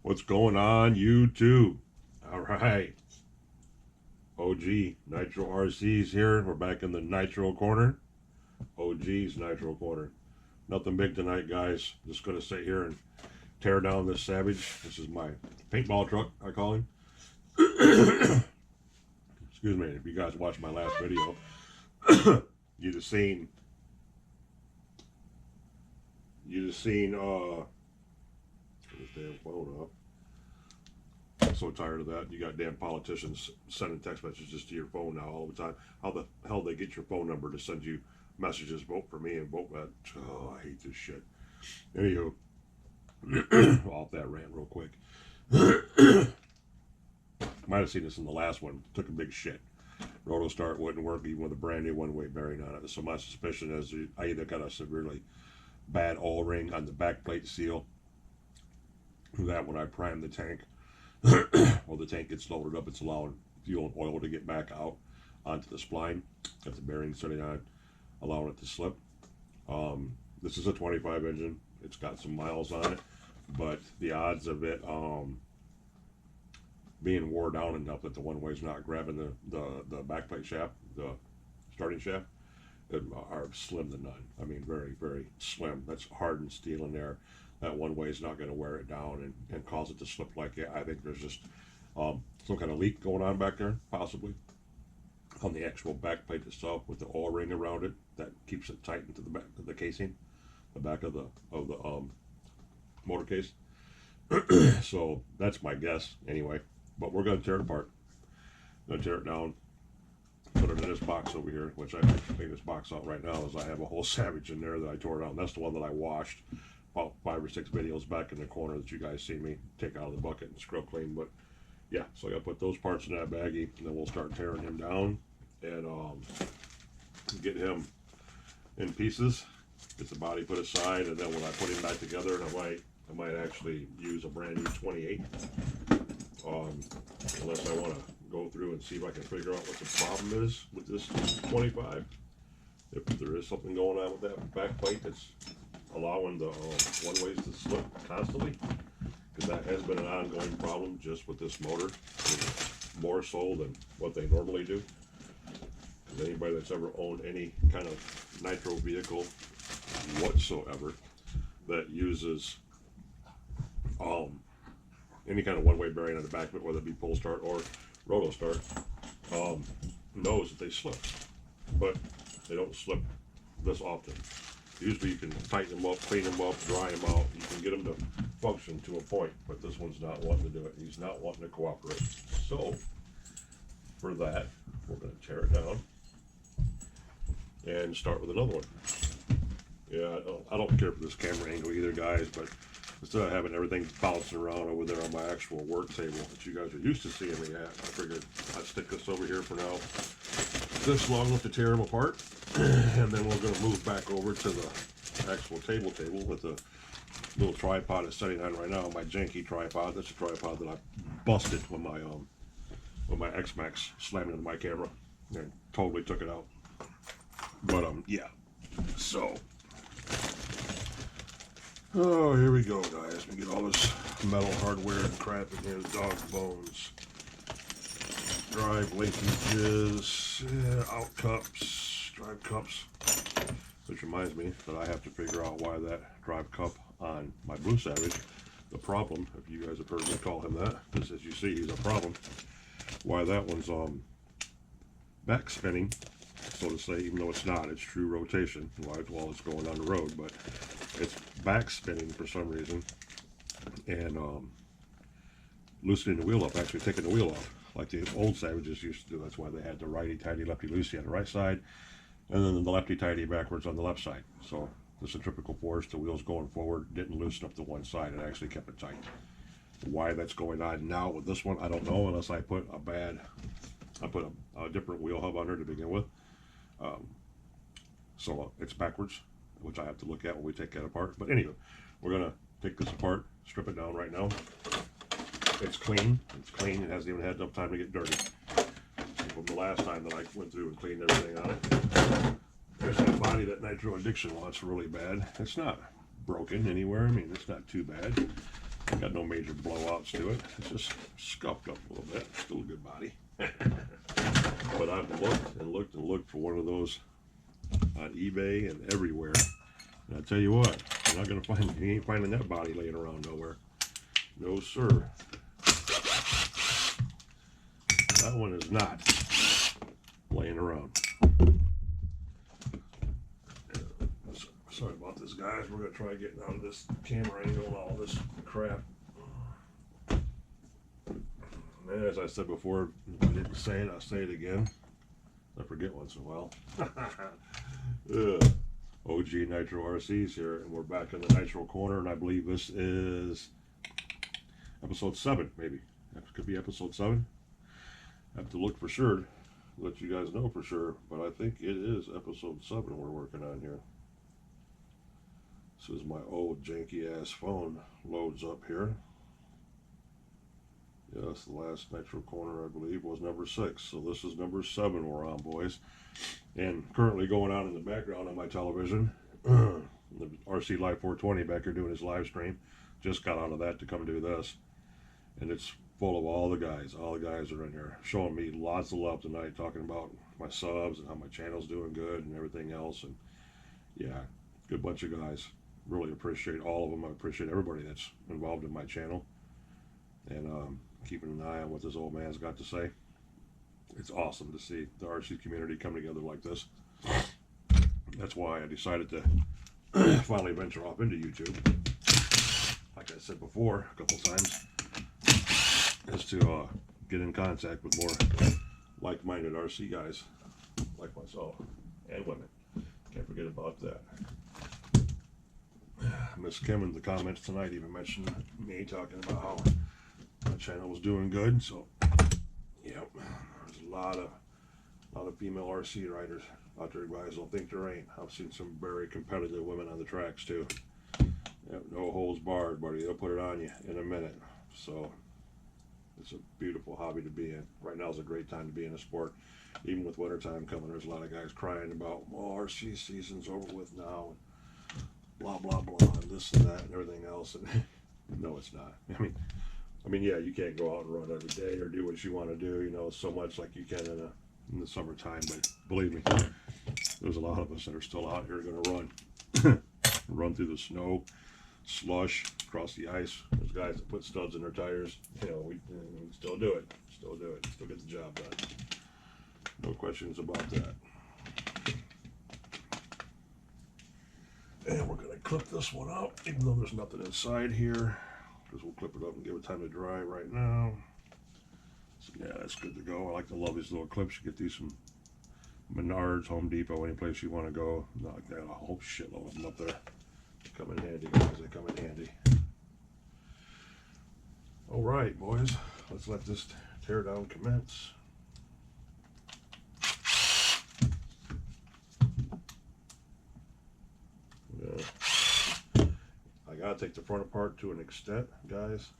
What's going on, YouTube? All right, OG Nitro RCs here. We're back in the Nitro Corner. O.Gs Nitro Corner. Nothing big tonight, guys. Just gonna sit here and tear down this Savage. This is my paintball truck, I call him. Excuse me. If you guys watched my last video, you'd have seen. Turn this damn phone off. I'm so tired of that. You got damn politicians sending text messages to your phone now all the time. How the hell they get your phone number to send you messages? Vote for me and vote that. Oh, I hate this shit. Anywho, off that rant real quick. Might have seen this in the last one. Took a big shit. Roto start wouldn't work even with a brand new one-way bearing on it. So my suspicion is I either got a severely bad O-ring on the back plate seal. That when I prime the tank, well, the tank gets loaded up, it's allowing fuel and oil to get back out onto the spline. If the bearing's sitting on, allowing it to slip. This is a 25 engine. It's got some miles on it, but the odds of it being wore down enough that the one-way's not grabbing the backplate shaft, the starting shaft, are slim to none. I mean, very, very slim. That's hardened steel in there. That one way is not going to wear it down and cause it to slip like it. I think there's just some kind of leak going on back there, possibly, on the actual back plate itself with the O-ring around it that keeps it tight into the back of the casing, the back of the motor case. So that's my guess anyway. But we're going to tear it apart. I'm going to tear it down, put it in this box over here, which I can clean this box out right now as I have a whole Savage in there that I tore down. That's the one that I washed about 5 or 6 videos back in the corner that you guys see me take out of the bucket and scrub clean. But yeah, so I gotta put those parts in that baggie, and then we'll start tearing him down and get him in pieces, get the body put aside, and then when I put him back together, I might actually use a brand new 28, unless I want to go through and see if I can figure out what the problem is with this 25, if there is something going on with that back plate that's allowing the one-ways to slip constantly, because that has been an ongoing problem just with this motor, more so than what they normally do. Because anybody that's ever owned any kind of nitro vehicle whatsoever that uses any kind of one-way bearing on the back of it, whether it be pull start or roto start, knows that they slip, but they don't slip this often. Usually you can tighten them up, clean them up, dry them out. You can get them to function to a point, but this one's not wanting to do it. He's not wanting to cooperate. So for that, we're going to tear it down and start with another one. Yeah, I don't care for this camera angle either, guys, but instead of having everything bouncing around over there on my actual work table that you guys are used to seeing me at, I figured I'd stick this over here for now, this long enough to tear them apart, and then we're going to move back over to the actual table with the little tripod it's sitting on right now, my janky tripod. That's a tripod that I busted when my X-Max slammed into my camera and totally took it out. But yeah, so oh, here we go, guys. We get all this metal hardware and crap in here, dog bones, drive linkages, out cups, drive cups. Which reminds me that I have to figure out why that drive cup on my Blue Savage, the problem, if you guys have heard me call him that, because as you see, he's a problem, why that one's back spinning, so to say, even though it's not, it's true rotation while it's going on the road, but it's back spinning for some reason, and loosening the wheel up, actually taking the wheel off, like the old Savages used to do. That's why they had the righty-tighty, lefty-loosey on the right side, and then the lefty-tighty backwards on the left side. So the centrifugal force, the wheels going forward, didn't loosen up to one side, it actually kept it tight. Why that's going on now with this one, I don't know, unless I put a different wheel hub on her to begin with. So it's backwards, which I have to look at when we take that apart. But anyway, we're gonna take this apart, strip it down right now. It's clean, it hasn't even had enough time to get dirty. From the last time that I went through and cleaned everything on it. There's that body that Nitro Addiction wants really bad. It's not broken anywhere. I mean, it's not too bad. Got no major blowouts to it. It's just scuffed up a little bit. Still a good body. But I've looked and looked and looked for one of those on eBay and everywhere. And I tell you what, you're not gonna find. You ain't finding that body laying around nowhere. No sir. That one is not laying around. Sorry about this, guys. We're gonna try getting out of this camera angle and all this crap. And as I said before, if I didn't say it, I'll say it again. I forget once in a while. O.G Nitro RCs here, and we're back in the Nitro Corner, and I believe this is episode 7, maybe. It could be episode 7. I have to look for sure, let you guys know for sure, but I think it is episode 7 we're working on here. This is my old janky ass phone loads up here. Yes, the last Nitro Corner, I believe, was number 6. So this is number 7 we're on, boys. And currently going on in the background on my television, the RC Live 420 back here doing his live stream. Just got out of that to come do this. And it's full of all the guys. All the guys are in here showing me lots of love tonight, talking about my subs and how my channel's doing good and everything else. And yeah, good bunch of guys. Really appreciate all of them. I appreciate everybody that's involved in my channel. And keeping an eye on what this old man's got to say. It's awesome to see the RC community come together like this. That's why I decided to finally venture off into YouTube. Like I said before a couple times, is to get in contact with more like-minded RC guys like myself and women. Can't forget about that. Miss Kim in the comments tonight even mentioned me talking about how my channel was doing good. So, yep, there's a lot of female RC riders out there, guys. Don't think there ain't. I've seen some very competitive women on the tracks too. Yep, no holds barred, buddy. They'll put it on you in a minute. So it's a beautiful hobby to be in. Right now is a great time to be in a sport. Even with wintertime coming, there's a lot of guys crying about, oh, RC season's over with now, and blah blah blah, and this and that and everything else. And no, it's not. I mean, yeah, you can't go out and run every day or do what you want to do, you know, so much like you can in the summertime. But believe me, there's a lot of us that are still out here going to run, run through the snow, slush, across the ice. There's guys that put studs in their tires. You know, we still do it. Still do it. Still get the job done. No questions about that. And we're going to clip this one out, even though there's nothing inside here. Because we'll clip it up and give it time to dry right now. So yeah, that's good to go. I love these little clips. You get these from Menards, Home Depot, any place you want to go. Like that, a whole shitload of them up there. They come in handy, guys. They come in handy. All right, boys. Let's let this tear down commence. Yeah. I gotta take the front apart to an extent, guys,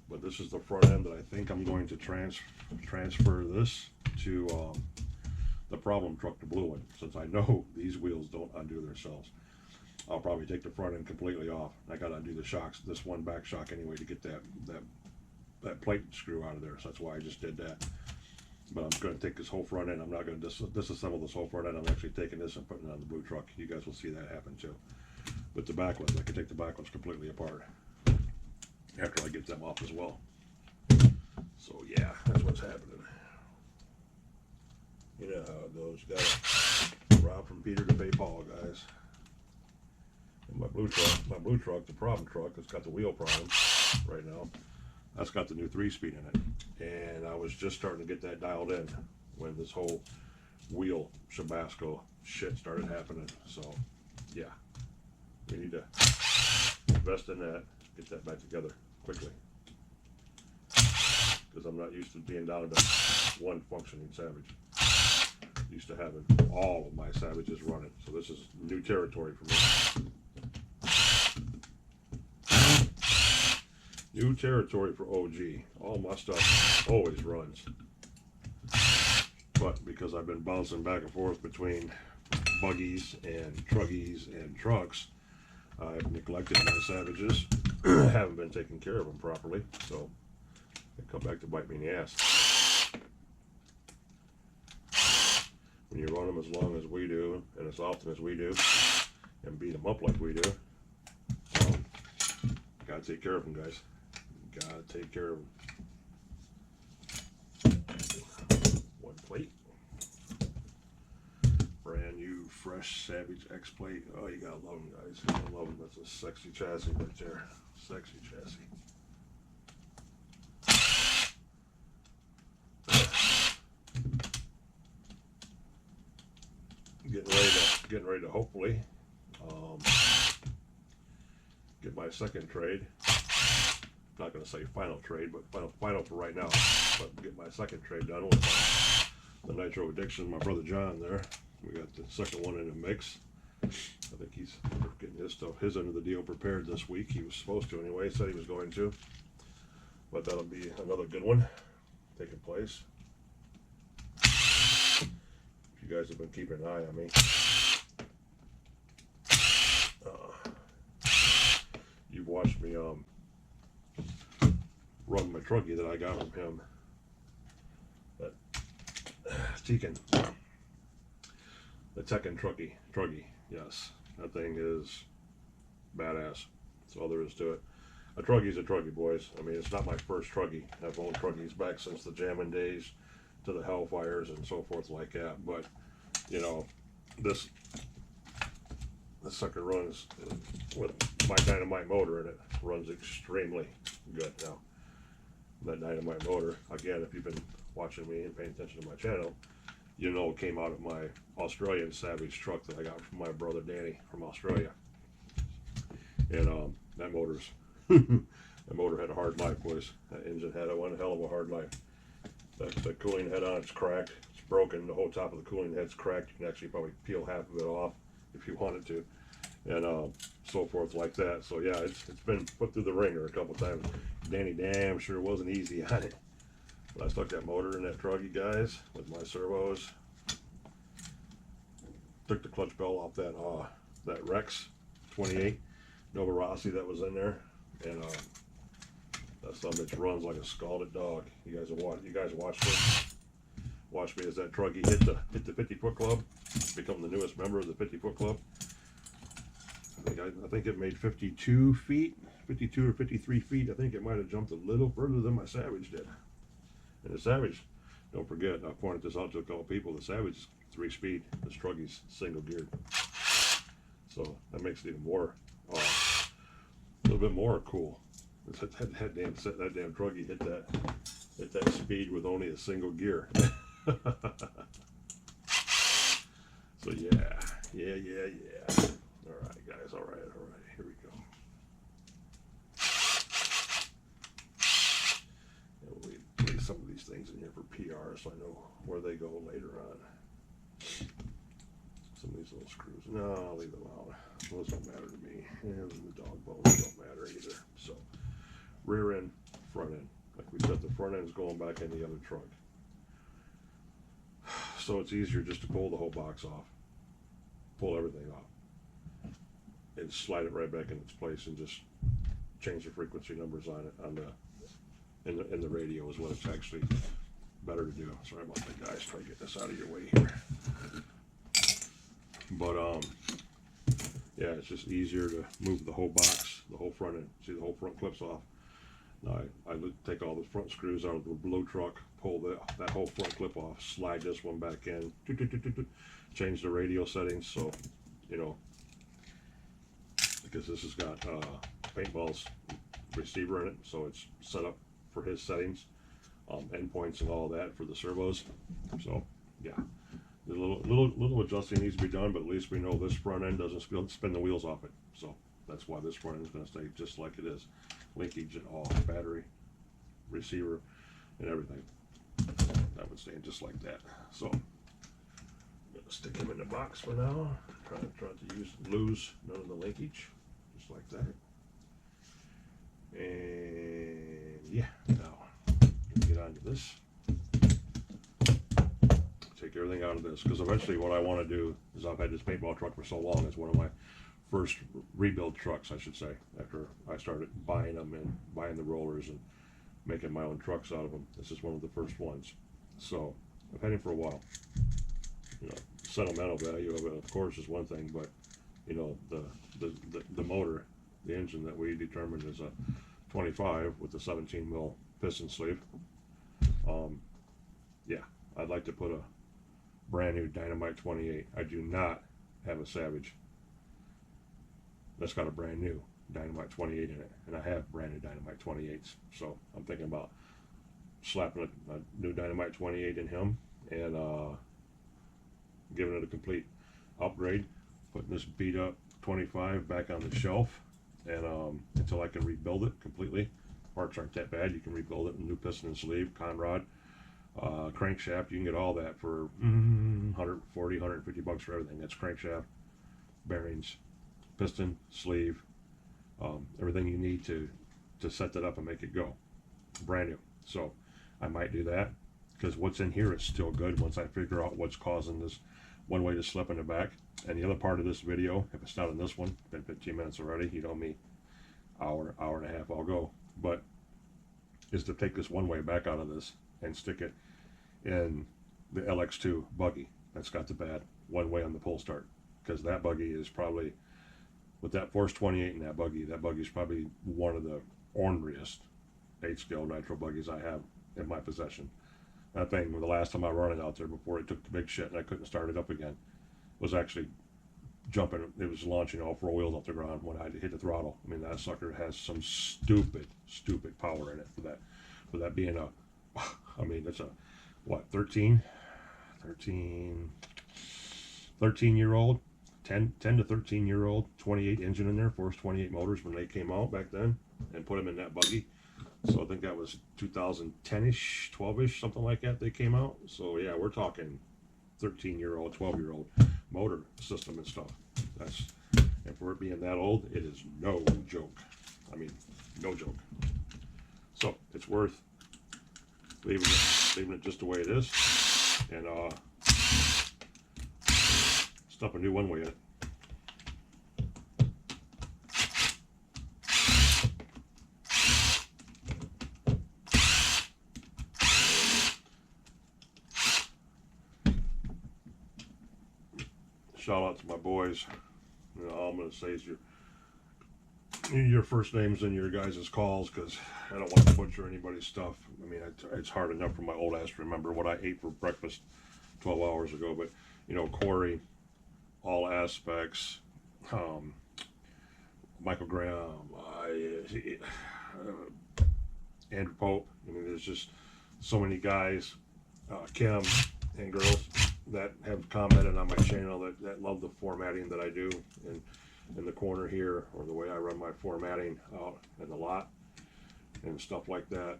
but this is the front end that I think I'm going to transfer this to the problem truck, the blue one, since I know these wheels don't undo themselves. I'll probably take the front end completely off. I gotta undo the shocks, this one back shock anyway, to get that plate screw out of there. So that's why I just did that. But I'm going to take this whole front end. I'm not going to disassemble this whole front end. I'm actually taking this and putting it on the blue truck. You guys will see that happen too. But the back ones, I can take the back ones completely apart after I get them off as well. So yeah, that's what's happening. You know how it goes. You got to rob from Peter to pay Paul, guys. And my blue truck, the problem truck, it's got the wheel problem right now. That's got the new 3-speed in it. And I was just starting to get that dialed in when this whole wheel shabasco shit started happening. So yeah, we need to invest in that, get that back together quickly. Because I'm not used to being down to one functioning Savage. Used to having all of my Savages running. So this is new territory for me. New territory for OG. All my stuff always runs. But because I've been bouncing back and forth between buggies and truggies and trucks, I've neglected my Savages, haven't been taking care of them properly, so they come back to bite me in the ass. When you run them as long as we do, and as often as we do, and beat them up like we do, gotta take care of them, guys. Gotta take care of them. One plate. Brand new, fresh Savage X plate. Oh, you gotta love them, guys. You gotta love them. That's a sexy chassis right there. Sexy chassis. Getting ready to hopefully get my second trade. Not going to say final trade, but final for right now. But get my second trade done with the Nitro Addiction. My brother John there. We got the second one in the mix. I think he's getting his stuff, his end of the deal prepared this week. He was supposed to anyway. Said he was going to. But that'll be another good one taking place. You guys have been keeping an eye on me. You've watched me run my truggy that I got from him. That Tekken, the Tekken truggy, yes, that thing is badass. That's all there is to it. A truggy's a truggy, boys. I mean, it's not my first truggy. I've owned truggies back since the jamming days, to the Hellfires and so forth like that. But you know, this sucker runs with my dynamite motor in it. Runs extremely good. Now, that dynamite motor, again, if you've been watching me and paying attention to my channel, you know it came out of my Australian Savage truck that I got from my brother Danny from Australia. And that motor's that motor had a hard life, boys. That engine had one hell of a hard life. The cooling head on it's cracked. It's broken. The whole top of the cooling head's cracked. You can actually probably peel half of it off if you wanted to, and so forth like that. So yeah, it's been put through the ringer a couple times. Danny damn sure wasn't easy on it. But I stuck that motor in that truggy, guys, with my servos. Took the clutch bell off that Rex 28 Nova Rossi that was in there, and that son of a bitch runs like a scalded dog. You guys watch me. Watch me as that truggy hit the 50-foot club. Become the newest member of the 50-foot club. I think it made 52 feet, 52 or 53 feet. I think it might have jumped a little further than my Savage did. And the Savage, don't forget, I pointed this out to a couple people, the Savage is 3-speed. This truggy's single geared. So that makes it even more, a little bit more cool. That damn truggy hit that speed with only a single gear. So yeah. All right, guys. All right. Here we go. And we'll place some of these things in here for PR, so I know where they go later on. Some of these little screws. No, I'll leave them out. Those don't matter to me. And the dog bones don't matter either. So rear end, front end. Like we said, the front end is going back in the other truck. So it's easier just to pull the whole box off. Pull everything off. And slide it right back in its place and just change the frequency numbers on it in the radio is what it's actually better to do. Sorry about that, guys. Try to get this out of your way here. But yeah, it's just easier to move the whole box, the whole front end. See, the whole front clips off. Now I take all the front screws out of the blue truck, pull that whole front clip off, slide this one back in, change the radio settings. So, you know, because this has got paintball's receiver in it, so it's set up for his settings, endpoints and all that for the servos. So yeah, a little adjusting needs to be done, but at least we know this front end doesn't spin the wheels off it. So that's why this front end is going to stay just like it is. Linkage and all, battery, receiver, and everything. That would stay just like that. So I'm going to stick him in the box for now. Try to lose none of the linkage, just like that. And yeah, now get onto this. Take everything out of this, because eventually what I want to do is, I've had this paintball truck for so long, it's one of my first rebuild trucks, I should say, after I started buying them and buying the rollers and making my own trucks out of them. This is one of the first ones. So I've had him for a while. You know, sentimental value of it, of course, is one thing, but you know, the motor, the engine that we determined is a 25 with a 17 mil piston sleeve. Yeah, I'd like to put a brand new Dynamite 28. I do not have a Savage that's got a brand new Dynamite 28 in it, and I have brand new Dynamite 28s. So I'm thinking about slapping a new Dynamite 28 in him and giving it a complete upgrade, putting this beat up 25 back on the shelf, and until I can rebuild it completely. Parts aren't that bad. You can rebuild it, new piston and sleeve, conrod, crankshaft. You can get all that for 140, 150 bucks for everything. That's crankshaft, bearings, piston, sleeve, everything you need to set that up and make it go brand new. So I might do that, because what's in here is still good once I figure out what's causing this one way to slip in the back. And the other part of this video, if it's not in this one, been 15 minutes already, you know me, hour and a half I'll go, but is to take this one way back out of this and stick it in the LX2 buggy that's got the bad one way on the pull start, because that buggy is probably, with that Force 28 in that buggy is probably one of the orneriest 8-scale nitro buggies I have in my possession. That thing, the last time I run it out there before it took the big shit and I couldn't start it up again, was actually jumping. It was launching all 4 wheels off the ground when I hit the throttle. I mean, that sucker has some stupid power in it for that being a, I mean, it's a, what, 13 year old, 10 to 13 year old 28 engine in there, Force 28 motors when they came out back then, and put them in that buggy. So I think that was 2010-ish, 12-ish, something like that they came out. So yeah, we're talking 13-year-old, 12-year-old motor system and stuff. That's, and for it being that old, it is no joke. I mean, no joke. So it's worth leaving it just the way it is, and stuff a new one way in it. Shout out to my boys. You know, all I'm going to say is your first names in your guys' calls, because I don't want to butcher anybody's stuff. I mean, it's hard enough for my old ass to remember what I ate for breakfast 12 hours ago. But, you know, Corey, All Aspects, Michael Graham, Andrew Pope. I mean, there's just so many guys, Kim and girls, that have commented on my channel that love the formatting that I do in the corner here, or the way I run my formatting out in the lot and stuff like that.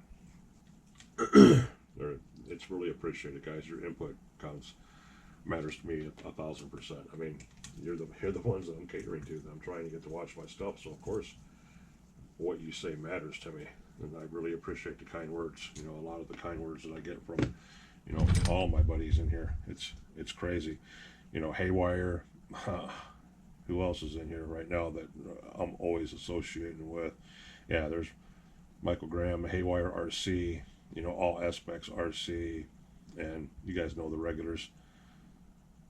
It's really appreciated, guys. Your input counts, matters to me 1,000%. I mean, you're the ones that I'm catering to, that I'm trying to get to watch my stuff. So of course, what you say matters to me, and I really appreciate the kind words. You know, a lot of the kind words that I get from, you know, all my buddies in here. It's crazy. You know, Haywire. Who else is in here right now that I'm always associating with? Yeah, there's Michael Graham, Haywire RC. You know, All Aspects RC, and you guys know the regulars.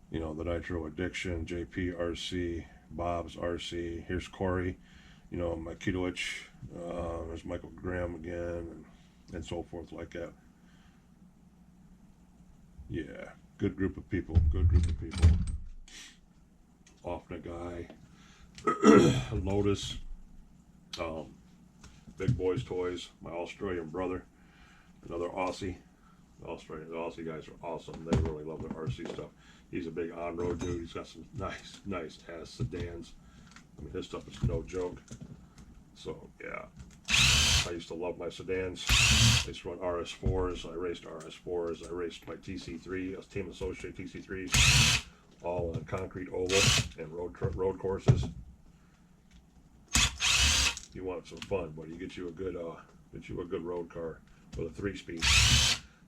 You know, the Nitro Addiction, JP RC, Bob's RC. Here's Corey. You know, Makitowicz. There's Michael Graham again, and so forth like that. Yeah, good group of people. Good group of people. Often a guy. Lotus. Big Boys Toys. My Australian brother. Another Aussie. The Aussie guys are awesome. They really love their RC stuff. He's a big on-road dude. He's got some nice ass sedans. I mean, his stuff is no joke. So yeah, I used to love my sedans. I used to run RS4s. I raced RS4s. I raced my TC3, Team Associate TC3s, all on concrete oval and road courses. You want some fun, buddy? You get you a good road car with a 3-speed,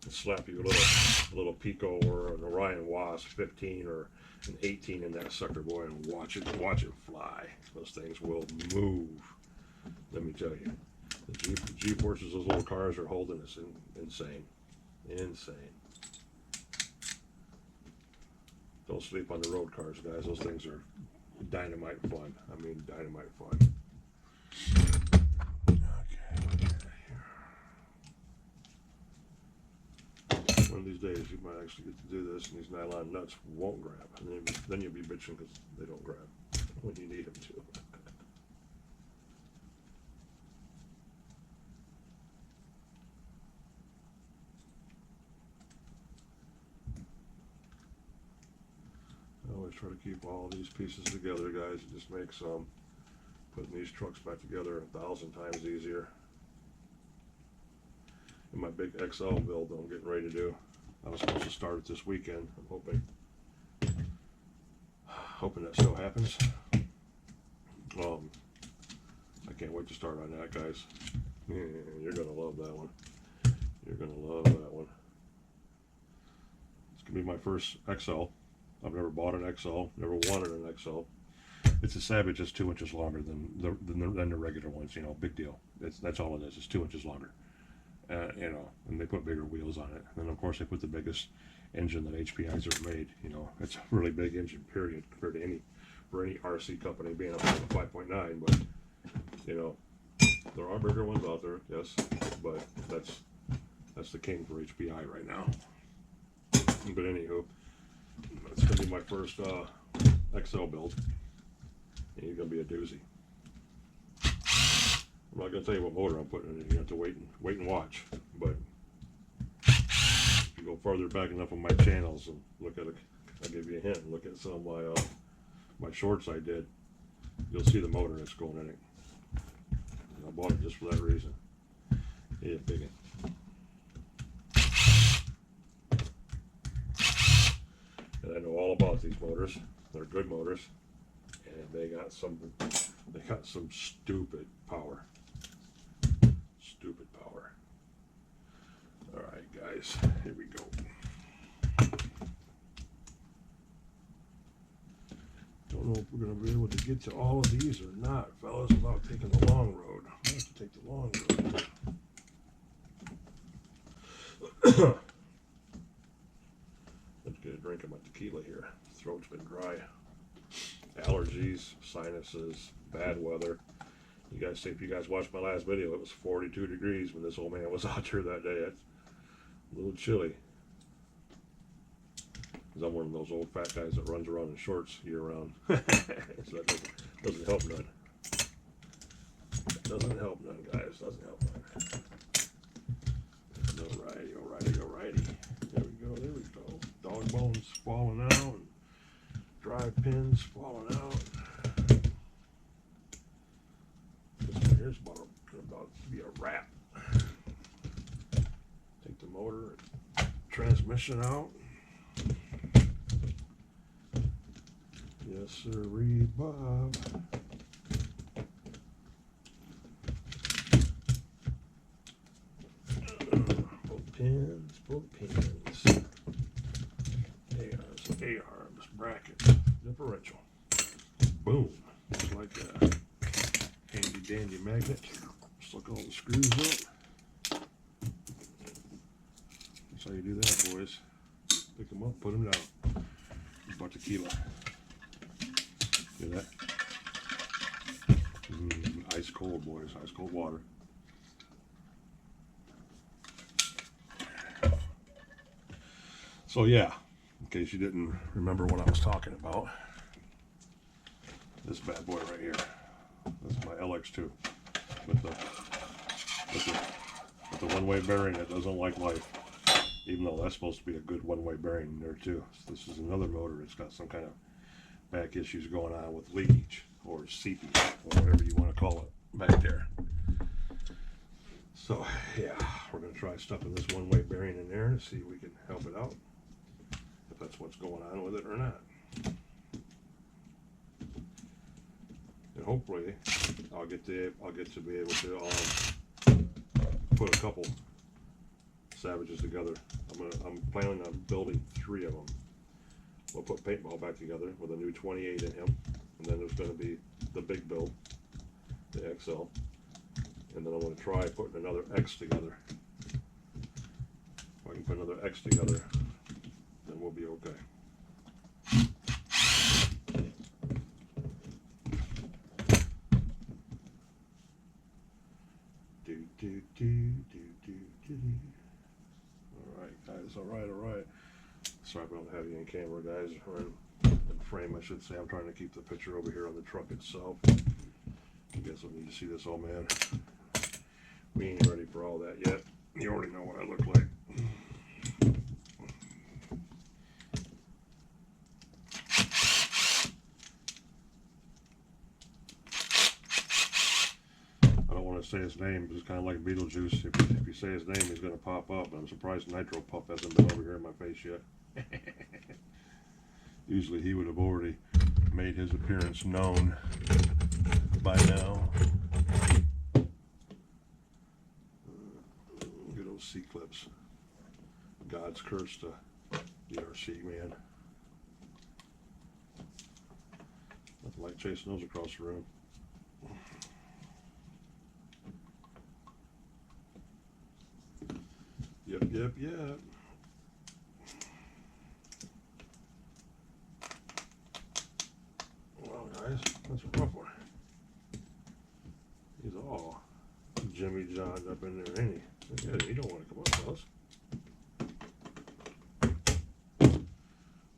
and slap you a little Pico or an Orion Wasp 15 or an 18 in that sucker, boy, and watch it fly. Those things will move. Let me tell you, the G-forces those little cars are holding is insane, insane. Don't sleep on the road cars, guys. Those things are dynamite fun. I mean, dynamite fun. One of these days you might actually get to do this, and these nylon nuts won't grab. And then you'll be bitching because they don't grab when you need them to. I always try to keep all these pieces together, guys. It just makes putting these trucks back together 1,000 times easier. In my big XL build that I'm getting ready to do, I was supposed to start it this weekend. I'm hoping that still happens. I can't wait to start on that, guys. You're gonna love that one. You're gonna love that one. It's gonna be my first XL. I've never bought an XL, never wanted an XL. It's a Savage just 2 inches longer than the regular ones. You know, big deal. That's all it is. It's 2 inches longer. You know, and they put bigger wheels on it. And then, of course, they put the biggest engine that HPI's ever made. You know, it's a really big engine, period, compared to any RC company being up to 5.9. But, you know, there are bigger ones out there, yes. But that's the king for HPI right now. But anywho, it's going to be my first XL build. And it's going to be a doozy. I'm not going to tell you what motor I'm putting in it. You have to wait and watch. But if you go farther back enough on my channels and look at it, I'll give you a hint. Look at some of my shorts I did. You'll see the motor that's going in it. And I bought it just for that reason. Yeah, big it. And I know all about these motors. They're good motors, and they got some stupid power. Stupid power. All right, guys, here we go. Don't know if we're going to be able to get to all of these or not, fellas, without taking the long road. I have to take the long road. Let's get a drink of my tequila here. Throat's been dry. Allergies, sinuses, bad weather. You guys see, if you guys watched my last video, it was 42 degrees when this old man was out here that day. It's a little chilly. Because I'm one of those old fat guys that runs around in shorts year round. So that doesn't help none. Doesn't help none, guys. Doesn't help none. Alrighty. There we go. Dog bones falling out. And drive pins falling out. Here's about to be a wrap. Take the motor and transmission out. Yes, sirree, Bob. Both pins. A-arms, bracket, differential. Boom. Just like that. Handy dandy magnet. Suck all the screws up. That's how you do that, boys. Pick them up, put them down. About tequila. Hear that? Ice cold, boys. Ice cold water. So yeah, in case you didn't remember what I was talking about, this bad boy right here. This is my LX2 with the one-way bearing that doesn't like life, even though that's supposed to be a good one-way bearing in there too. So this is another motor that's got some kind of back issues going on with leakage or seepage or whatever you want to call it back there. So yeah, we're going to try stuffing this one-way bearing in there to see if we can help it out, if that's what's going on with it or not. And hopefully I'll get to be able to put a couple Savages together. I'm planning on building 3 of them. we'll put paintball back together with a new 28 in him, and then there's going to be the big build, the XL, and then I'm going to try putting another X together. If I can put another X together, then we'll be okay. Alright guys, alright. Sorry about having you in camera, guys, or in frame I should say. I'm trying to keep the picture over here on the truck itself. You guys don't need to see this old man. We ain't ready for all that yet. You already know what I look like. Say his name, but it's kind of like Beetlejuice. If you say his name, he's going to pop up. I'm surprised Nitro Pup hasn't been over here in my face yet. Usually he would have already made his appearance known by now. Good old C-clips. God's curse to the RC, man. Nothing like chasing those across the room. Yep. Well, guys, that's a rough one. He's all Jimmy John's up in there, ain't he? Yeah, he don't want to come up with us.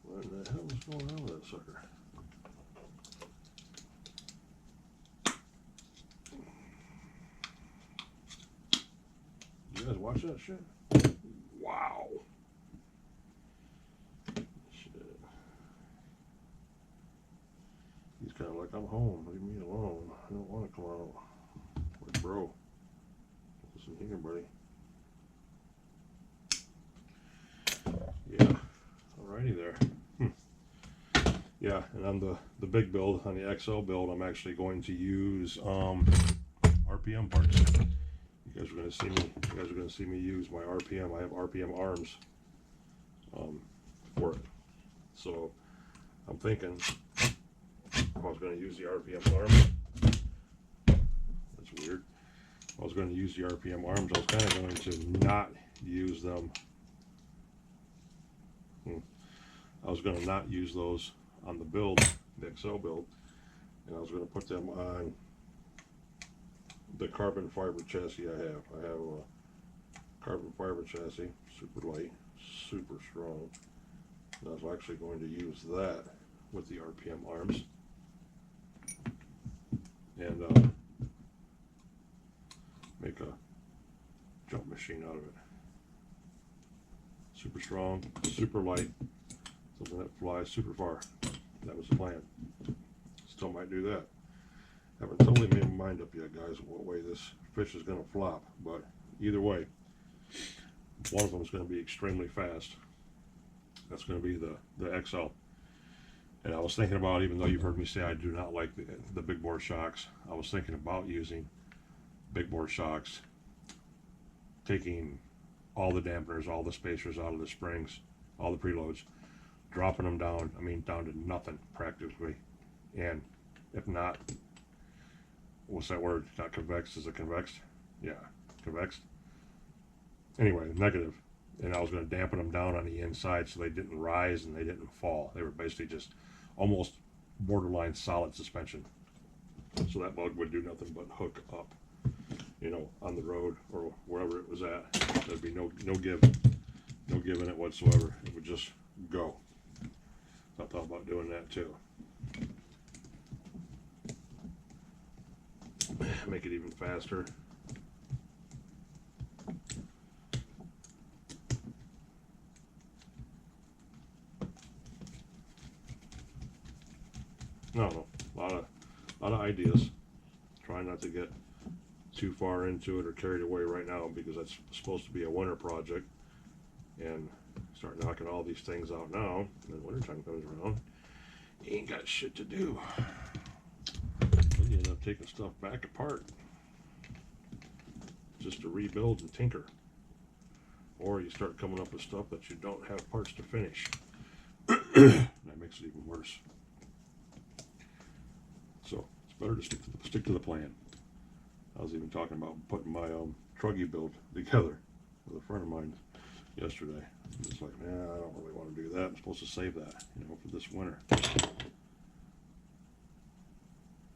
What in the hell is going on with that sucker? You guys watch that shit? Wow. Shit. He's kind of like, I'm home. Leave me alone. I don't want to come out. Like, bro. Listen here, buddy. Yeah. Alrighty there. Yeah, and on the big build, on the XL build, I'm actually going to use RPM parts. You guys are going to see me use my RPM. I have RPM arms for it. So I'm thinking if I was going to use the RPM arms, that's weird. If I was going to use the RPM arms, I was kind of going to not use them. I was going to not use those on the build, the XL build, and I was going to put them on the carbon fiber chassis I have. I have a carbon fiber chassis, super light, super strong. And I was actually going to use that with the RPM arms and make a jump machine out of it. Super strong, super light, something that flies super far. That was the plan. Still might do that. Haven't totally made my mind up yet, guys, what way this fish is going to flop, but either way, one of them is going to be extremely fast. That's going to be the XL. And I was thinking about, even though you've heard me say I do not like the big bore shocks, I was thinking about using big bore shocks, taking all the dampeners, all the spacers out of the springs, all the preloads, dropping them down, down to nothing practically. And if not, what's that word? Not convexed, is it convexed? Yeah, convexed. Anyway, negative. And I was going to dampen them down on the inside so they didn't rise and they didn't fall. They were basically just almost borderline solid suspension. So that bug would do nothing but hook up, on the road or wherever it was at. There'd be no give in it whatsoever. It would just go. So I thought about doing that too. Make it even faster. No, a lot of ideas. Trying not to get too far into it or carried away right now, because that's supposed to be a winter project, and start knocking all these things out now. And then wintertime comes around, you ain't got shit to do. You end up taking stuff back apart just to rebuild and tinker, or you start coming up with stuff that you don't have parts to finish. and that makes it even worse. So it's better to stick to the plan. I was even talking about putting my truggy build together with a friend of mine yesterday. It's like, man, I don't really want to do that. I'm supposed to save that, you know, for this winter.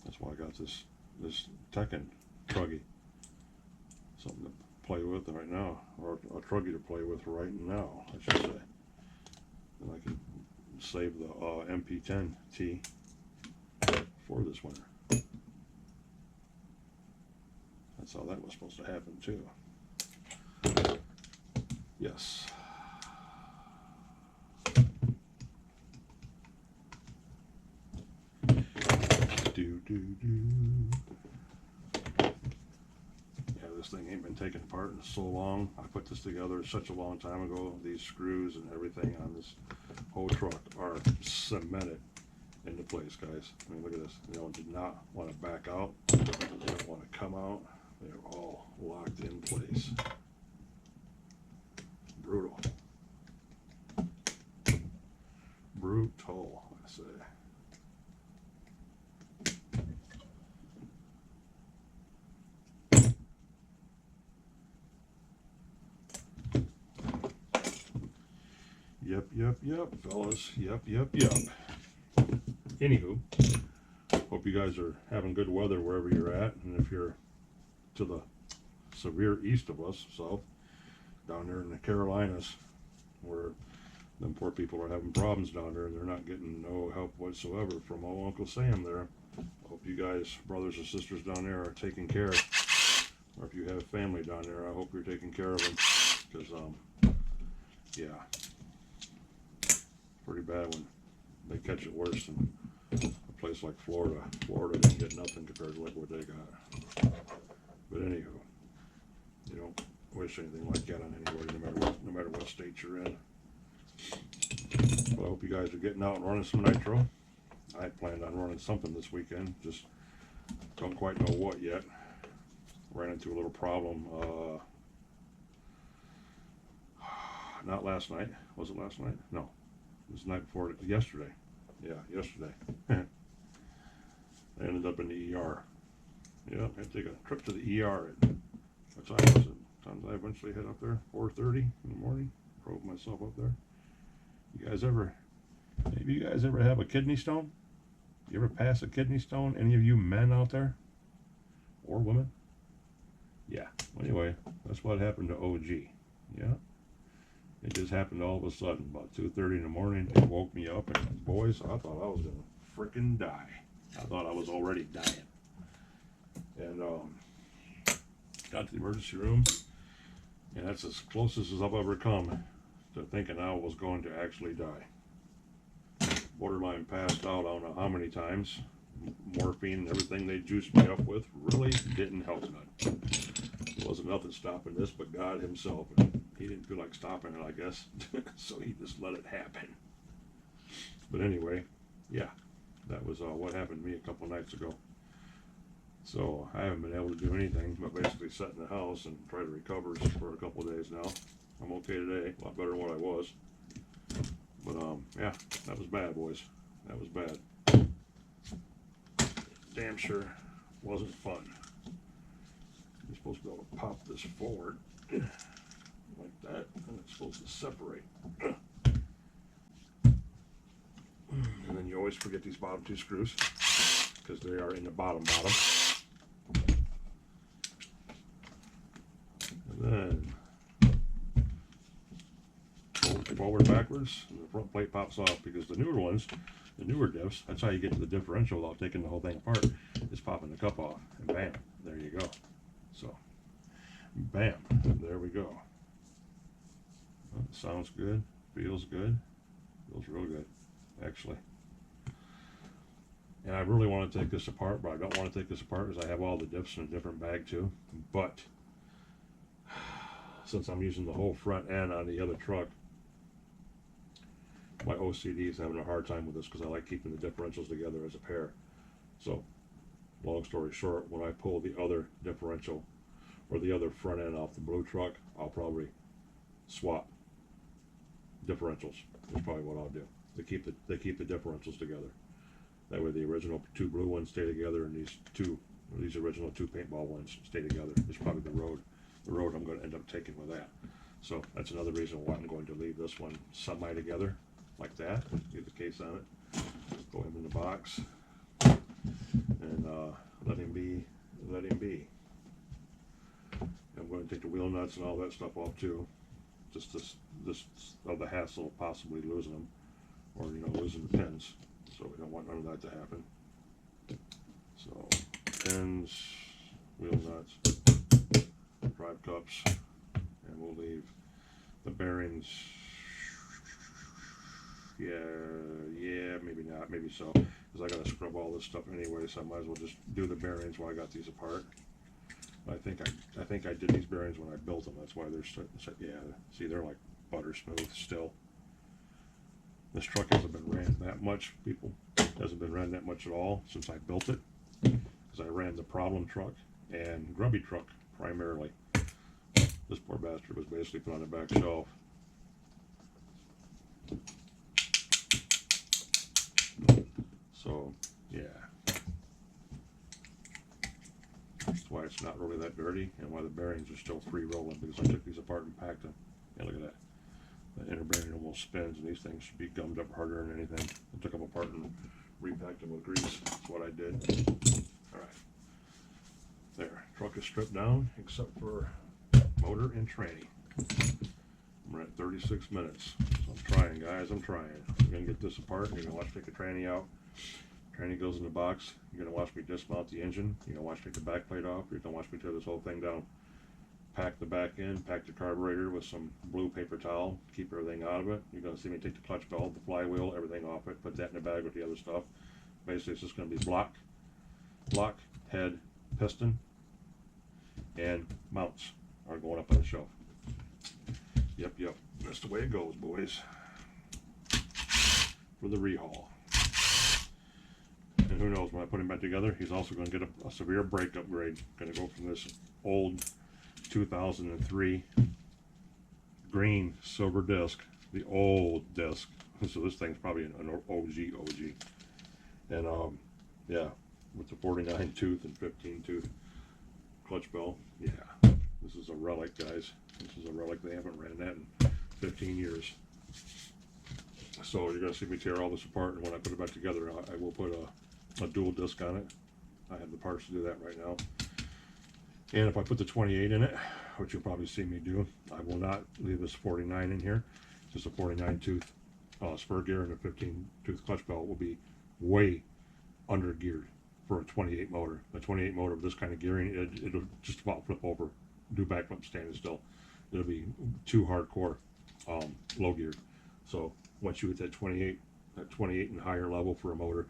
That's why I got this Tekken truggy, something to play with right now, or a truggy to play with right now, I should say. And I can save the MP10T for this winter. That's how that was supposed to happen too. Yes. Yeah, this thing ain't been taken apart in so long. I put this together such a long time ago. These screws and everything on this whole truck are cemented into place, guys. I mean, look at this. They did not want to back out. They don't want to come out. They're all locked in place. Brutal. Brutal, I say. Yep, fellas. Yep. Anywho, hope you guys are having good weather wherever you're at, and if you're to the severe east of us, south, down there in the Carolinas, where them poor people are having problems down there, and they're not getting no help whatsoever from old Uncle Sam there. I hope you guys, brothers and sisters down there, are taking care. Or if you have family down there, I hope you're taking care of them, because yeah, pretty bad when they catch it worse than a place like Florida. Florida didn't get nothing compared to like what they got. But anywho, you don't wish anything like that on anybody, no matter what state you're in. Well, I hope you guys are getting out and running some nitro. I planned on running something this weekend, just don't quite know what yet. Ran into a little problem. Not last night. Was it last night? No. It was the night before. Yesterday. Yeah, yesterday. I ended up in the ER. Yeah, I had to take a trip to the ER. What time was it? Time I eventually head up there? 4:30 in the morning. Drove myself up there. Maybe you guys ever have a kidney stone? You ever pass a kidney stone? Any of you men out there? Or women? Yeah. Anyway, that's what happened to OG. Yeah. It just happened all of a sudden. About 2:30 in the morning, it woke me up, and boys, I thought I was going to freaking die. I thought I was already dying. And got to the emergency room, and that's as close as I've ever come to thinking I was going to actually die. Borderline passed out, I don't know how many times. Morphine and everything they juiced me up with really didn't help none. There wasn't nothing stopping this but God himself. And he didn't feel like stopping it, I guess. So he just let it happen. But anyway, yeah, that was what happened to me a couple nights ago. So I haven't been able to do anything but basically sit in the house and try to recover for a couple of days now. I'm okay today, a lot better than what I was. But yeah, that was bad, boys. That was bad. Damn sure wasn't fun. You're supposed to be able to pop this forward like that, and it's supposed to separate. And then you always forget these bottom two screws because they are in the bottom. And then forward, backwards, and the front plate pops off, because the newer ones, the newer diffs, that's how you get to the differential without taking the whole thing apart. It's popping the cup off, and bam, there you go. So, bam, there we go. Well, sounds good, feels good, feels real good, actually. And I really want to take this apart, but I don't want to take this apart because I have all the diffs in a different bag too. But since I'm using the whole front end on the other truck, my OCD is having a hard time with this because I like keeping the differentials together as a pair. So, long story short, when I pull the other differential or the other front end off the blue truck, I'll probably swap differentials. That's probably what I'll do. They keep the differentials together. That way, the original 2 blue ones stay together, and these original 2 paintball ones stay together. It's probably the road I'm going to end up taking with that. So that's another reason why I'm going to leave this one semi together, like that. Get the case on it. Throw him in the box, and let him be. I'm going to take the wheel nuts and all that stuff off too. Just this of the hassle of possibly losing them, or losing the pins. So we don't want none of that to happen. So pins, wheel nuts, drive cups, and we'll leave the bearings. Yeah, maybe not, maybe so, because I gotta scrub all this stuff anyway, so I might as well just do the bearings while I got these apart. I think I did these bearings when I built them. That's why they're yeah. See, they're like butter smooth still. This truck hasn't been ran that much, people. Hasn't been ran that much at all since I built it, because I ran the problem truck and grubby truck primarily. This poor bastard was basically put on the back shelf. So yeah, that's why it's not really that dirty, and why the bearings are still free rolling, because I took these apart and packed them. Yeah, look at that. The inner bearing almost spins, and these things should be gummed up harder than anything. I took them apart and repacked them with grease. That's what I did. All right. There. Truck is stripped down, except for motor and tranny. We're at 36 minutes. So I'm trying, guys. I'm trying. I'm going to get this apart. You're going to watch me take the tranny out. Tranny goes in the box. You're going to watch me dismount the engine. You're going to watch me take the back plate off. You're going to watch me tear this whole thing down. Pack the back end, pack the carburetor with some blue paper towel, keep everything out of it. You're going to see me take the clutch belt, the flywheel, everything off it, put that in the bag with the other stuff. Basically, it's just going to be block, head, piston, and mounts are going up on the shelf. Yep, that's the way it goes, boys. For the rehaul. And who knows, when I put him back together, he's also going to get a severe brake upgrade. Going to go from this old 2003 green silver disc, the old disc. So this thing's probably an OG. And yeah, with the 49 tooth and 15 tooth clutch bell. Yeah, this is a relic, guys. This is a relic. They haven't ran that in 15 years. So you're gonna see me tear all this apart, and when I put it back together, I will put a dual disc on it. I have the parts to do that right now. And if I put the 28 in it, which you'll probably see me do, I will not leave this 49 in here. Just a 49 tooth spur gear, and a 15 tooth clutch belt will be way under geared for a 28 motor. A 28 motor with this kind of gearing, it'll just about flip over, do backflip standing still. It'll be too hardcore low geared. So once you hit that 28 and higher level for a motor,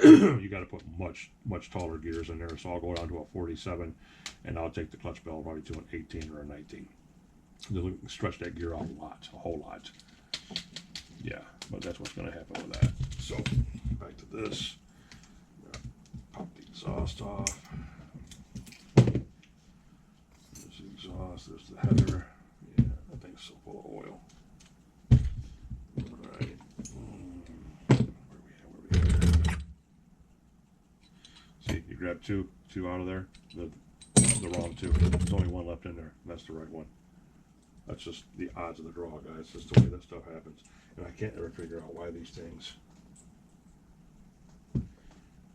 you got to put much taller gears in there. So I'll go down to a 47, and I'll take the clutch bell probably to an 18 or a 19. They'll stretch that gear out a whole lot. Yeah, but that's what's going to happen with that. So back to this. Pop the exhaust off. There's the exhaust. There's the header. Yeah, that thing's so full of oil. All right. Where we at? See, you grab two out of there. The wrong two. There's only one left in there. That's the right one. That's just the odds of the draw, guys. That's the way that stuff happens. And I can't ever figure out why these things,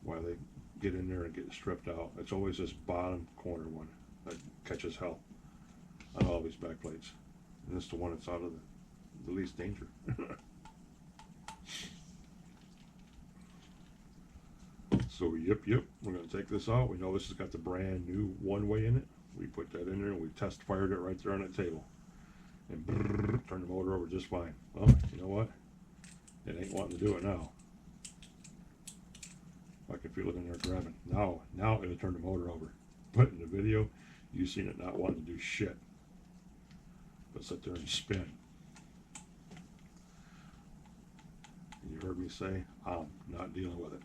why they get in there and get stripped out. It's always this bottom corner one that catches hell on all these back plates. And it's the one that's out of the least danger. So yep, we're going to take this out. We know this has got the brand new one-way in it. We put that in there and we test fired it right there on that table. And brrr, turn the motor over just fine. Well, you know what? It ain't wanting to do it now. I can feel it in there grabbing. Now it'll turn the motor over. But in the video, you've seen it not wanting to do shit. But sit there and spin. You heard me say, I'm not dealing with it.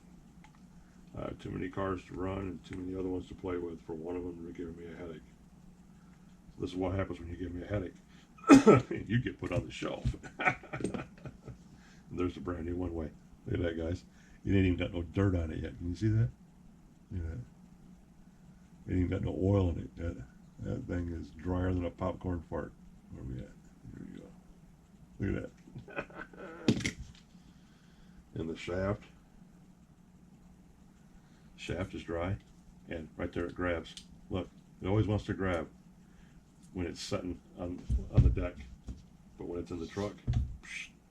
I have too many cars to run and too many other ones to play with for one of them to give me a headache. This is what happens when you give me a headache. You get put on the shelf. And there's the brand new one way. Look at that, guys. It ain't even got no dirt on it yet. Can you see that? Look at that. It ain't even got no oil in it. That thing is drier than a popcorn fart. Where we at? Here we go. Look at that. And the shaft. Shaft is dry. And right there it grabs. Look, it always wants to grab when it's sitting on the deck. But when it's in the truck,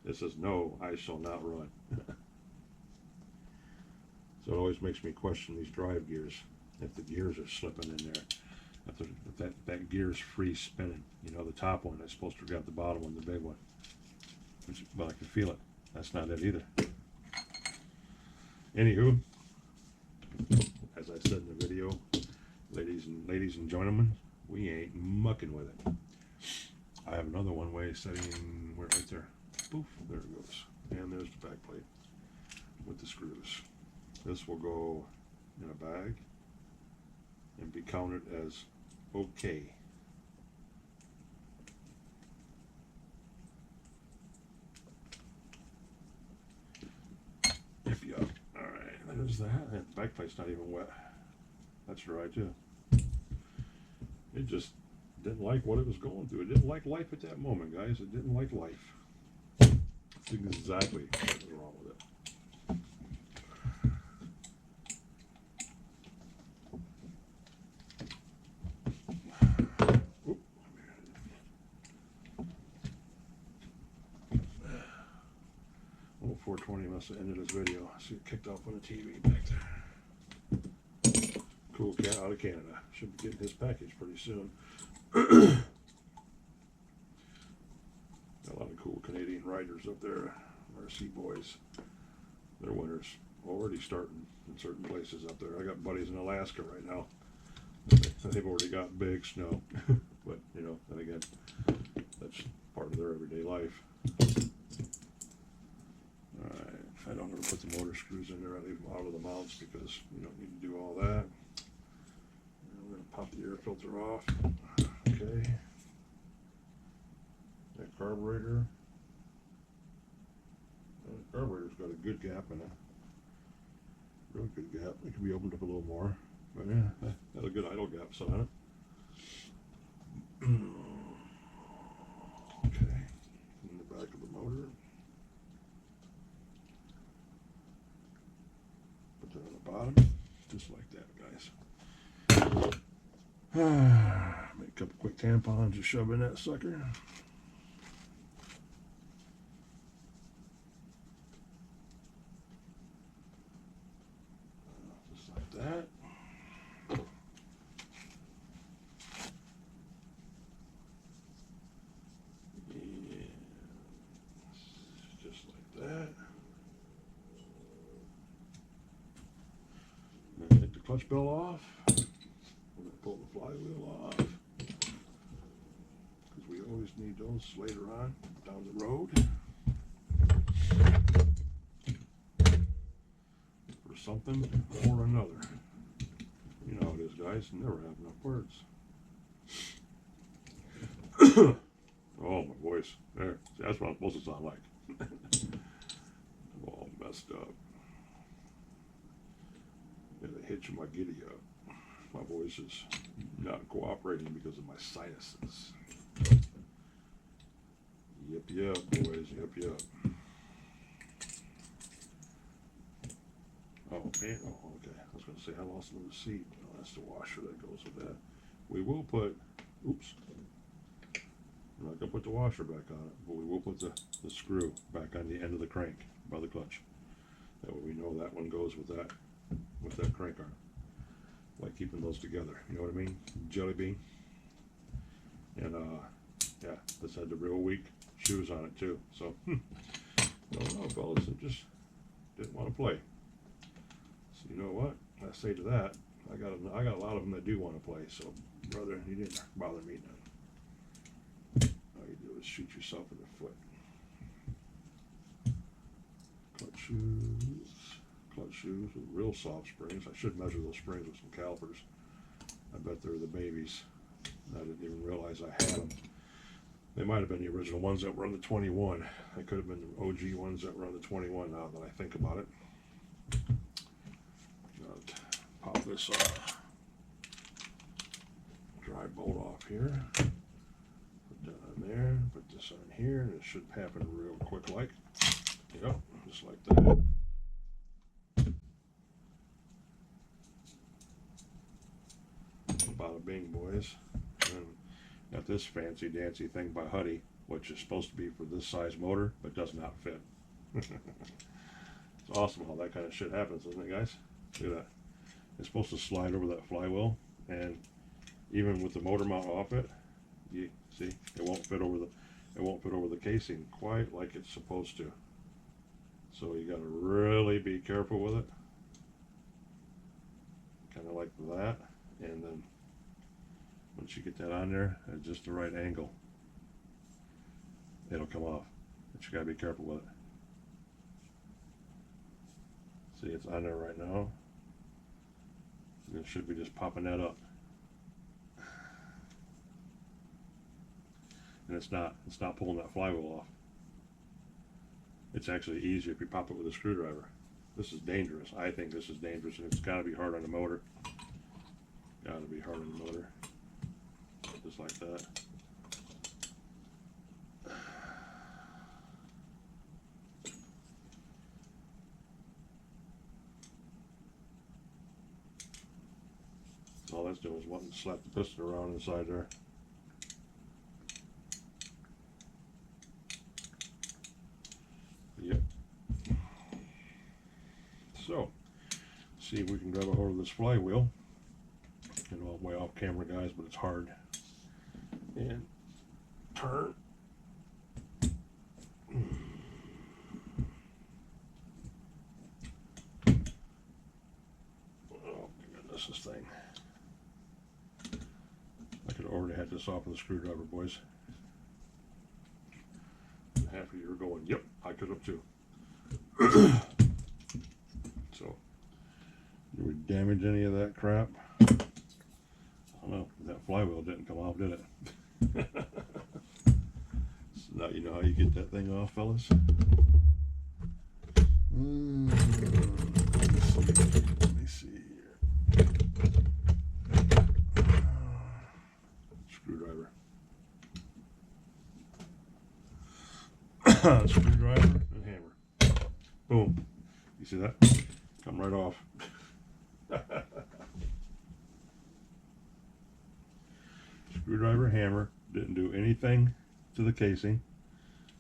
it says, no, I shall not run. So it always makes me question these drive gears. If the gears are slipping in there, if that gear's free spinning. You know, the top one is supposed to grab the bottom one, the big one. But I can feel it. That's not it either. Anywho, as I said in the video, ladies and gentlemen, we ain't mucking with it. I have another one-way setting right there. Poof, there it goes. And there's the back plate with the screws. This will go in a bag and be counted as okay. If you alright, there's that. And the back plate's not even wet. That's dry too. It just didn't like what it was going through. It didn't like life at that moment, guys. It didn't like life. That's exactly what was wrong with it. Oh, 420 must have ended his video. I see it kicked off on the TV back there. Cool cat out of Canada. Should be getting his package pretty soon. Got a lot of cool Canadian riders up there. RC boys. Their winters already starting in certain places up there. I got buddies in Alaska right now. They've already got big snow. But, you know, then again, that's part of their everyday life. Alright, I don't ever put the motor screws in there. I leave them out of the mounts because you don't need to do all that. And we're going to pop the air filter off. Okay. That carburetor. The carburetor's got a good gap in it. Real good gap. It can be opened up a little more. But yeah, got a good idle gap set on it. Okay. In the back of the motor. Put that on the bottom. Just like that, guys. Make a couple quick tampons to shove in that sucker. Just like that. Just like that. And take the clutch bell off. We're going to pull the flywheel off. Because we always need those later on down the road. For something or another. You know how it is, guys. Never have enough parts. Oh, my voice. There. See, that's what I'm supposed to sound like. I'm all messed up. And the hitch of my giddy up. My voice is not cooperating because of my sinuses. Yep, boys. Yep. Oh, man. Oh, okay. I was going to say I lost another seat. Oh, that's the washer that goes with that. We will put... Oops. I'm not going to put the washer back on it, but we will put the screw back on the end of the crank by the clutch. That way we know that one goes with that crank arm. Like keeping those together, you know what I mean? Jelly bean. And yeah, this had the real weak shoes on it too. So, don't know, fellas, I just didn't want to play. So you know what? I say to that, I got a lot of them that do want to play. So, brother, you didn't bother me none. All you do is shoot yourself in the foot. Clutch shoes with real soft springs. I should measure those springs with some calipers. I bet they're the babies. I didn't even realize I had them. They might have been the original ones that were on the 21. They could have been the OG ones that were on the 21 now that I think about it. Pop this dry bolt off here. Put that on there. Put this on here, and it should happen real quick like. Yep, just like that. Bada bing, boys. And got this fancy dancy thing by Huddy, which is supposed to be for this size motor, but does not fit. It's awesome how that kind of shit happens, isn't it, guys? Look at that. It's supposed to slide over that flywheel, and even with the motor mount off it, you see it won't fit over the casing quite like it's supposed to. So you got to really be careful with it, kind of like that, and then once you get that on there at just the right angle, it'll come off. But you got to be careful with it. See, it's on there right now. It should be just popping that up. And it's not pulling that flywheel off. It's actually easier if you pop it with a screwdriver. This is dangerous. I think this is dangerous, and it's got to be hard on the motor. Got to be hard on the motor. Just like that. All that's doing is wanting to slap the piston around inside there. Yep. So, see if we can grab a hold of this flywheel. Get all the way off camera, guys, but it's hard. And turn. Oh my goodness, this thing. I could already had this off with a screwdriver, boys. And half of you are going, yep, I could have too. So, did we damage any of that crap? I don't know. That flywheel didn't come off, did it? So now you know how you get that thing off, fellas. Let me see here. Screwdriver. Screwdriver and hammer. Boom. You see that? Come right off. Screwdriver, hammer, didn't do anything to the casing,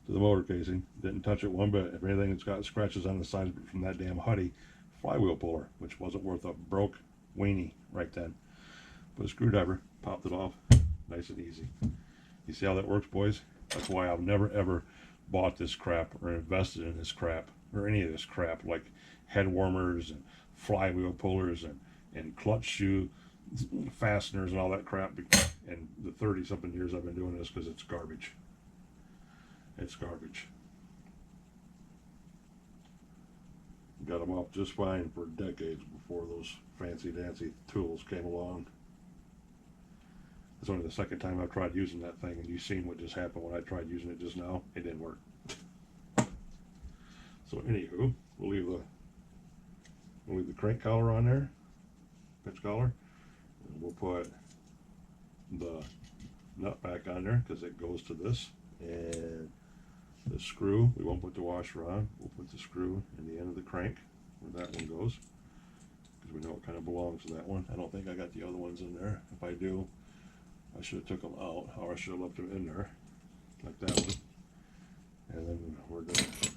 to the motor casing, didn't touch it one bit. If anything, it's got scratches on the side of it from that damn Huddy flywheel puller, which wasn't worth a broke weenie right then. But a screwdriver, popped it off, nice and easy. You see how that works, boys? That's why I've never ever bought this crap or invested in this crap or any of this crap like head warmers and flywheel pullers and clutch shoe fasteners and all that crap. And the 30-something years I've been doing this, because it's garbage. It's garbage. Got them off just fine for decades before those fancy dancy tools came along. It's only the second time I've tried using that thing, and you've seen what just happened when I tried using it just now. It didn't work. So anywho, we'll leave the crank collar on there, pinch collar, and we'll put the nut back on there because it goes to this, and the screw, we won't put the washer on, we'll put the screw in the end of the crank where that one goes, because we know it kind of belongs to that one. I don't think I got the other ones in there. If I do, I should have took them out, or I should have left them in there like that one. And then we're going to,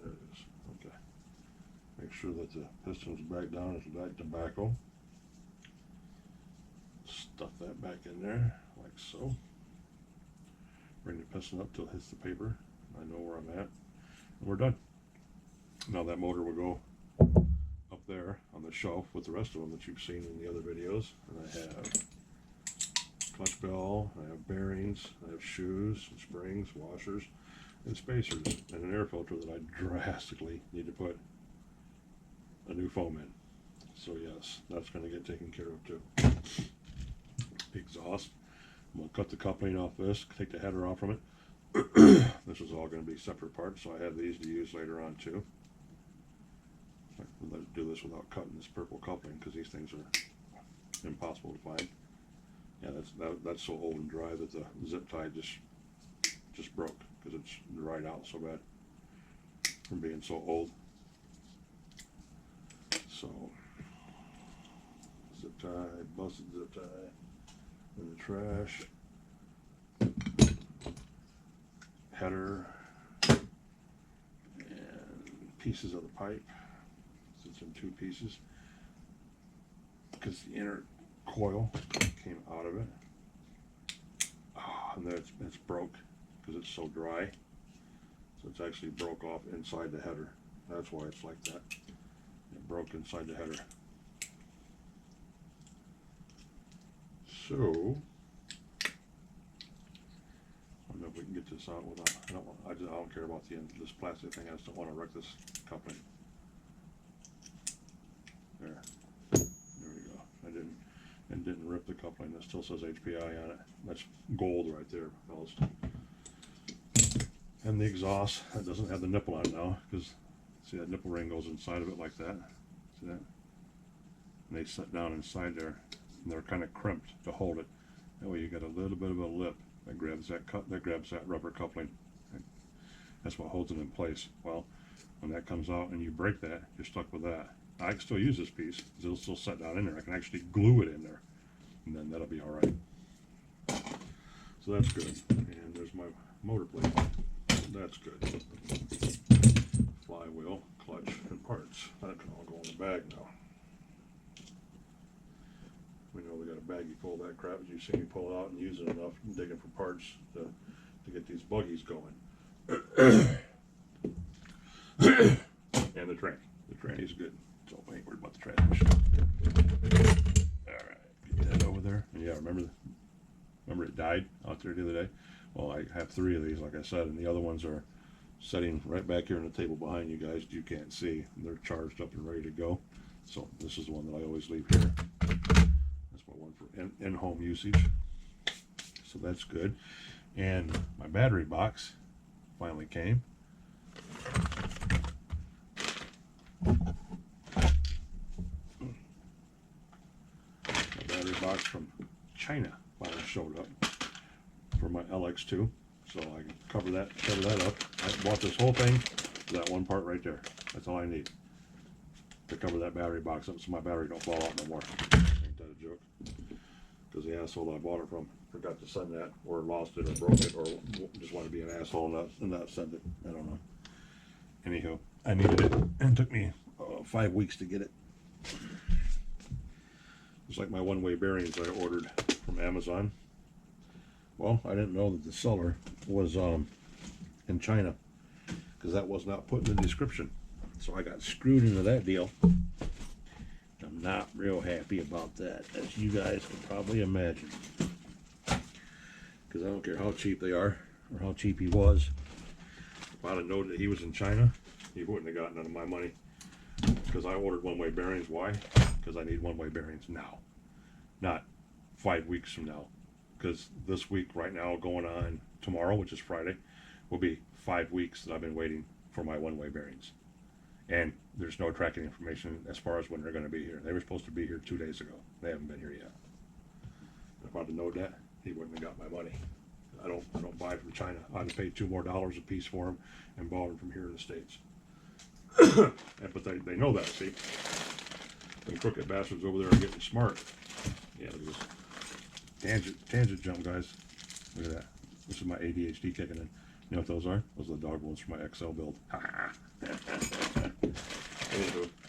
there it is, okay, make sure that the piston's back down into that tobacco. Stuff that back in there like so. Bring the piston up till it hits the paper. I know where I'm at, and we're done. Now that motor will go up there on the shelf with the rest of them that you've seen in the other videos. And I have clutch bell, I have bearings, I have shoes, and springs, washers, and spacers, and an air filter that I drastically need to put a new foam in. So yes, that's going to get taken care of too. Exhaust, I'm going to cut the coupling off this, take the header off from it. This is all going to be separate parts, so I have these to use later on too. Let's do this without cutting this purple coupling because these things are impossible to find. Yeah, that's so old and dry that the zip tie just broke because it's dried out so bad from being so old. So zip tie, busted zip tie in the trash. Header and pieces of the pipe. It's in two pieces because the inner coil came out of it. And then it's broke because it's so dry. So it's actually broke off inside the header. That's why it's like that. It broke inside the header. So I don't know if we can get this out without. I don't care about the end of this plastic thing. I just don't want to wreck this coupling. There we go. I didn't rip the coupling. That still says HPI on it. That's gold right there, fellas. And the exhaust, that doesn't have the nipple on it now, because see that nipple ring goes inside of it like that. See that? And they sit down inside there, and they're kind of crimped to hold it. That way you got a little bit of a lip that grabs that rubber coupling. That's what holds it in place. Well, when that comes out and you break that, you're stuck with that. I can still use this piece because it'll still set down in there. I can actually glue it in there, and then that'll be all right. So that's good. And there's my motor plate. That's good. Flywheel, clutch, and parts. That can all go in the bag now. We know we got a baggie full of that crap. As you see me pull it out and use it enough, and digging for parts to get these buggies going. And the tranny. The tranny's good. So I ain't worried about the transmission. Alright, get that over there. And yeah, remember it died out there the other day? Well, I have 3 of these, like I said, and the other ones are sitting right back here on the table behind you guys. You can't see. They're charged up and ready to go. So this is the one that I always leave here. That's my one for in-home usage. So that's good. And my battery box finally came. My battery box from China finally showed up for my LX2. So I can cover that up. I bought this whole thing for that one part right there. That's all I need to cover that battery box up so my battery don't fall out no more. Ain't that a joke? Because the asshole that I bought it from forgot to send that, or lost it, or broke it, or just wanted to be an asshole and not send it. I don't know. Anyhow, I needed it, and it took me 5 weeks to get it. It's like my one-way bearings I ordered from Amazon. Well, I didn't know that the seller was in China, because that was not put in the description. So I got screwed into that deal. I'm not real happy about that, as you guys can probably imagine. Because I don't care how cheap they are, or how cheap he was. If I'd have known that he was in China, he wouldn't have gotten none of my money. Because I ordered one-way bearings. Why? Because I need one-way bearings now. Not 5 weeks from now. Because this week, right now, going on tomorrow, which is Friday, will be 5 weeks that I've been waiting for my one-way bearings. And there's no tracking information as far as when they're going to be here. They were supposed to be here 2 days ago. They haven't been here yet. If I'd have known that, he wouldn't have got my money. I don't buy from China. I'd have paid $2 more a piece for them and bought them from here in the States. But they know that, see? The crooked bastards over there are getting smart. Yeah, look at this. Tangent jump, guys. Look at that. This is my ADHD kicking in. You know what those are? Those are the dog ones for my XL build.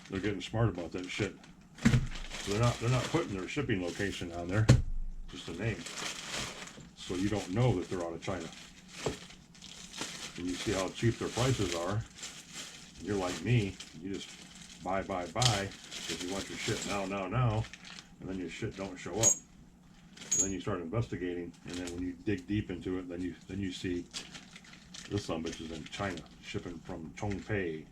They're getting smart about that shit. So they're not putting their shipping location on there, just a name. So you don't know that they're out of China. And you see how cheap their prices are. And you're like me, you just buy because you want your shit now, and then your shit don't show up. And then you start investigating, and then when you dig deep into it, then you see this bitch is in China, shipping from Chongpei,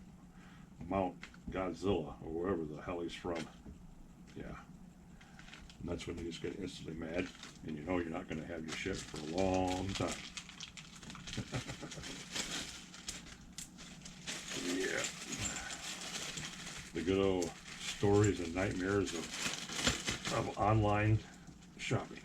Mount Godzilla, or wherever the hell he's from. Yeah. And that's when you just get instantly mad, and you know you're not going to have your shit for a long time. Yeah. The good old stories and nightmares of online shopping.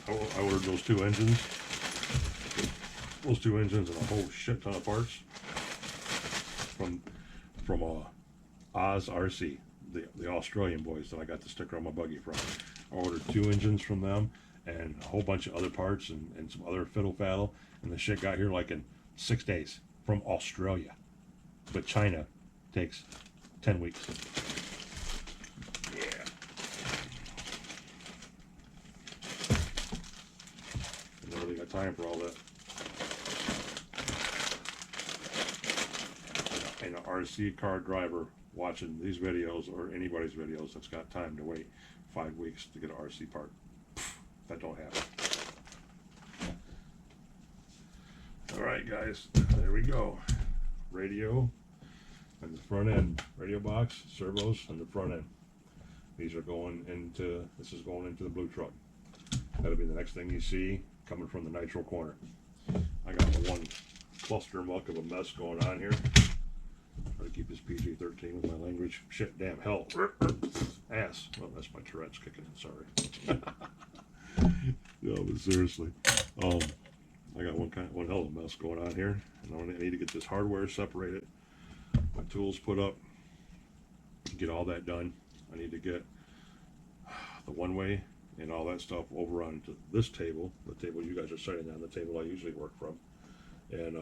I ordered those two engines and a whole shit ton of parts from O.Gs RC, the Australian boys that I got the sticker on my buggy from. I ordered 2 engines from them and a whole bunch of other parts and some other fiddle faddle, and the shit got here like in 6 days from Australia. But China takes 10 weeks. Yeah. I never really got time for all that. And an RC car driver watching these videos, or anybody's videos that's got time to wait 5 weeks to get an RC part. That don't happen. All right, guys, there we go. Radio and the front end, radio box, servos, and the front end. These are going into, this is going into the blue truck. That'll be the next thing you see coming from the Nitro Corner. I got the one cluster muck of a mess going on here. Try to keep this PG-13 with my language. Shit, damn, hell, ass. Well, that's my Tourette's kicking in, sorry. No, but seriously, I got one hell of a mess going on here, and I need to get this hardware separated, my tools put up, get all that done. I need to get the one-way and all that stuff over onto this table, the table you guys are sitting on, the table I usually work from, and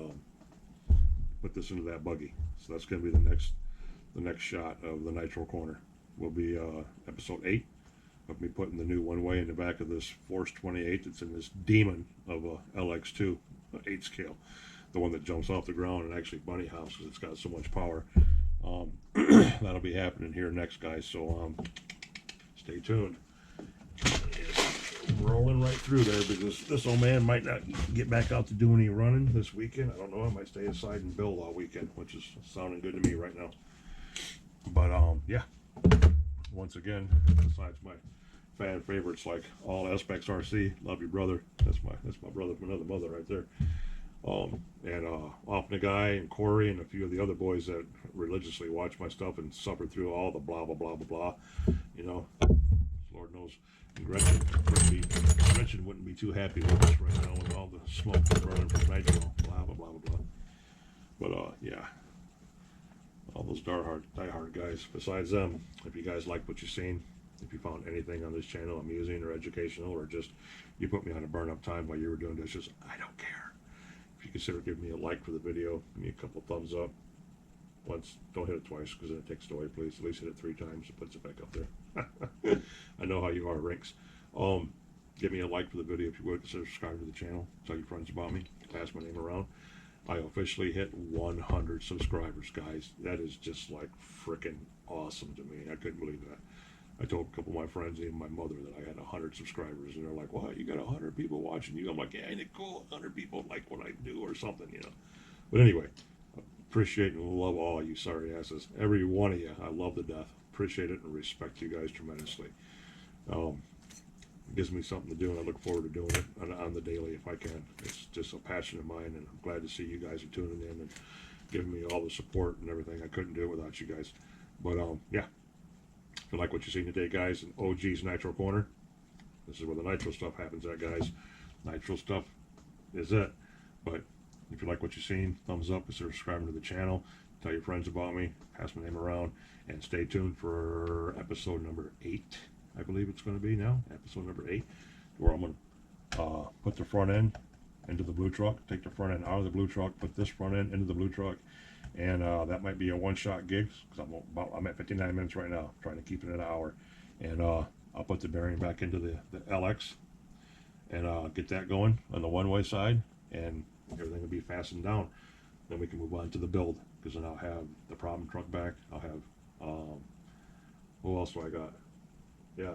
put this into that buggy. So that's going to be the next shot of the Nitro Corner. Will be episode 8 of me putting the new one-way in the back of this Force 28 that's in this demon of a LX2 8 scale, the one that jumps off the ground and actually bunny hops because it's got so much power. That'll be happening here next, guys, so stay tuned. Rolling right through there because this old man might not get back out to do any running this weekend. I don't know. I might stay inside and build all weekend, which is sounding good to me right now. But yeah, once again, besides my fan favorites like All Aspects RC, love you, brother. That's my brother from another mother right there. And Off the Guy and Corey and a few of the other boys that religiously watch my stuff and suffer through all the blah blah blah blah blah. You know, Lord knows Gretchen wouldn't be too happy with us right now with all the smoke burning from Nitro, blah blah blah blah blah. But yeah, all those diehard guys. Besides them, if you guys like what you've seen, if you found anything on this channel amusing or educational, or just you put me on a burn-up time while you were doing dishes, I don't care. If you consider giving me a like for the video, give me a couple thumbs up. Once, don't hit it twice because then it takes it away, please. At least hit it 3 times, it puts it back up there. I know how you are, Rinks. Give me a like for the video if you would. Consider subscribing to the channel. Tell your friends about me. Pass my name around. I officially hit 100 subscribers, guys. That is just like freaking awesome to me. I couldn't believe that. I told a couple of my friends, even my mother, that I had 100 subscribers, and they're like, "Wow, you got 100 people watching you?" I'm like, "Yeah, ain't it cool? 100 people like what I do or something, you know." But anyway, appreciate and love all you sorry asses. Every one of you, I love to death. Appreciate it and respect you guys tremendously. It gives me something to do, and I look forward to doing it on the daily if I can. It's just a passion of mine, and I'm glad to see you guys are tuning in and giving me all the support and everything. I couldn't do it without you guys. But yeah, if you like what you've seen today, guys, in O.Gs Nitro Corner, this is where the Nitro stuff happens at, guys. Nitro stuff is it. But if you like what you've seen, thumbs up, consider subscribing to the channel, tell your friends about me, pass my name around, and stay tuned for episode number 8. I believe it's going to be now, episode number 8, where I'm going to put the front end into the blue truck, take the front end out of the blue truck, put this front end into the blue truck, and that might be a one-shot gig, because I'm at 59 minutes right now, trying to keep it at an hour, and I'll put the bearing back into the LX, and get that going on the one-way side, and everything will be fastened down. Then we can move on to the build, because then I'll have the problem truck back, I'll have, who else do I got? Yeah,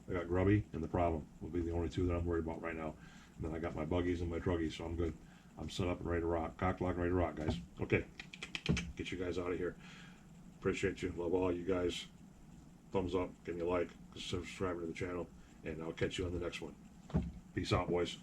I got Grubby and the problem will be the only 2 that I'm worried about right now. And then I got my buggies and my truggies, so I'm good. I'm set up and ready to rock. Cock, lock, ready to rock, guys. Okay. get you guys out of here. Appreciate you. Love all you guys. Thumbs up, give me a like, subscribe to the channel, and I'll catch you on the next one. Peace out, boys.